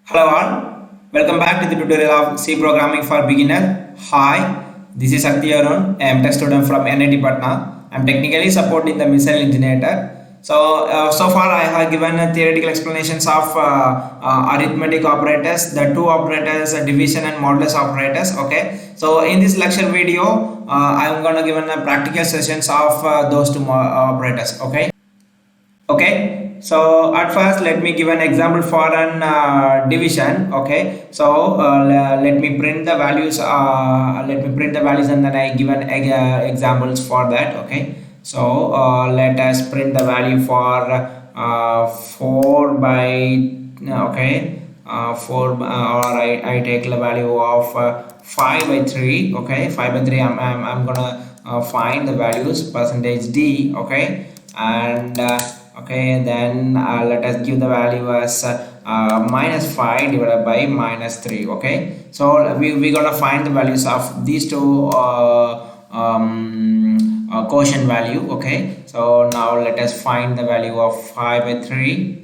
Hello all, welcome back to the tutorial of C programming for beginner. Hi, this is Sakthi Arun, M.Tech student from NIT Patna. I'm technically supporting the missile Ingeniator. So far I have given theoretical explanations of arithmetic operators, the two operators, division and modulus operators. Okay, so in this lecture video, I'm gonna give practical sessions of those two operators. Okay, so at first let me give an example for an division. Okay, so let me print the values, and then I give an examples for that. Okay, so let us print the value for 4 by okay 4 or I take the value of 5 by 3. Okay, 5 by 3, I'm gonna find the values percentage d. Okay, and okay, then let us give the value as minus 5 divided by minus 3. Okay, so we're gonna find the values of these two quotient value. Okay, so now let us find the value of 5 by 3.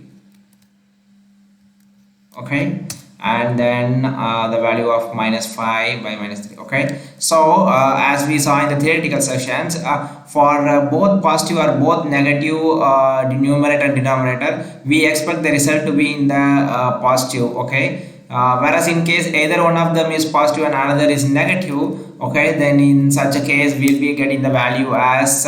Okay, and then the value of minus 5 by minus 3. Okay, so as we saw in the theoretical sessions, for both positive or both negative numerator and denominator, we expect the result to be in the positive. Okay, whereas in case either one of them is positive and another is negative, okay, then in such a case we'll be getting the value as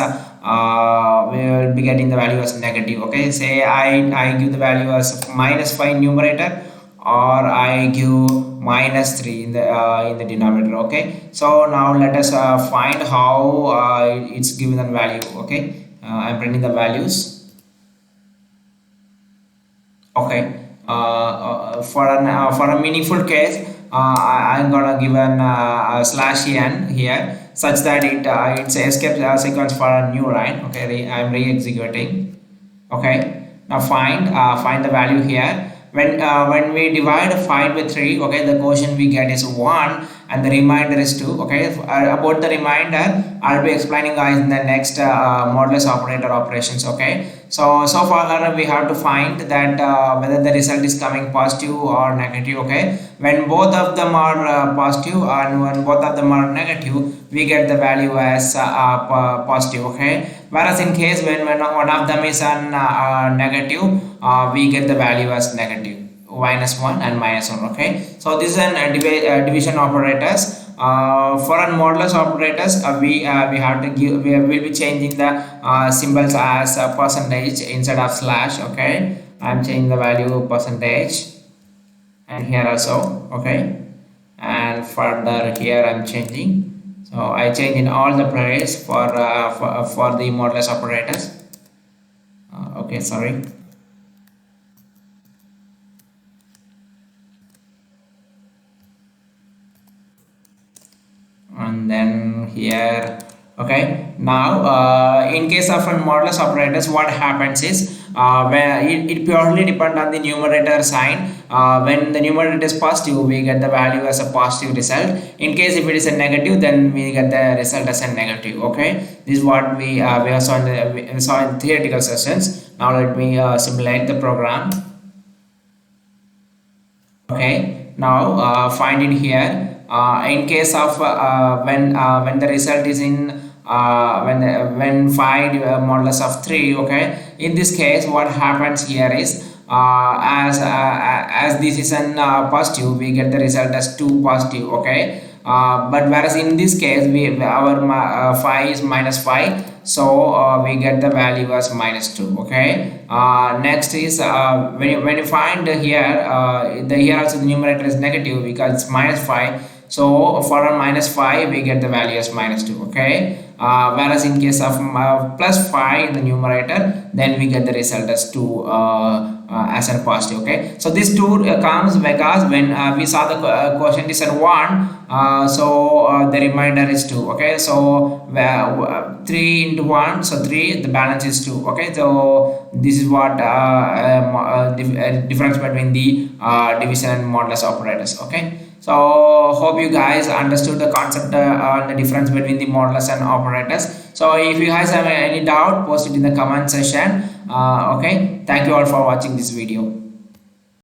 negative. Okay, say I give the value as minus 5 numerator, or I give minus 3 in the denominator. Okay, so now let us find how it's given the value. Okay, I'm printing the values. Okay, for a meaningful case, I'm gonna give an slash n here, such that it's escape sequence for a new line. Okay, I'm re-executing. Okay, now find the value here. When we divide 5 by 3, okay, the quotient we get is 1 and the remainder is 2. Okay, about the remainder I'll be explaining guys in the next modulus operator operations. Okay, so far we have to find that whether the result is coming positive or negative. Okay, when both of them are positive and when both of them are negative, we get the value as positive. Okay, whereas in case when one of them is an negative, we get the value as negative, minus 1 and minus 1. Okay, so this is an division operators. For an modulus operators, we have to give, we will be changing the symbols as percentage instead of slash. Okay, I'm changing the value percentage, and here also. Okay, and further here I'm changing. So I change in all the place for the modulus operators. Okay, sorry. And then here. Okay, now in case of a modulus operators, what happens is where it purely depends on the numerator sign. When the numerator is positive, we get the value as a positive result. In case if it is a negative, then we get the result as a negative. Okay, this is what we saw in theoretical sessions. Now let me simulate the program. Okay, now find it here. In case of when the result is in when 5 modulus of 3. Okay, in this case what happens here is as this is an positive, we get the result as 2 positive. Okay, but whereas in this case our 5 is minus 5, so we get the value as minus 2. Okay, next is when you find here here also the numerator is negative because it's minus 5. So for a minus 5, we get the value as minus 2. Okay, whereas in case of plus 5 in the numerator, then we get the result as 2 as a positive. Okay, so this 2 comes because when we saw the quotient is at 1, so the remainder is 2. Okay, so 3 into 1, so 3, the balance is 2. Okay, so this is what difference between the division and modulus operators. Okay, so hope you guys understood the concept on the difference between the modulus and operators. So if you guys have any doubt, post it in the comment section. Okay, thank you all for watching this video.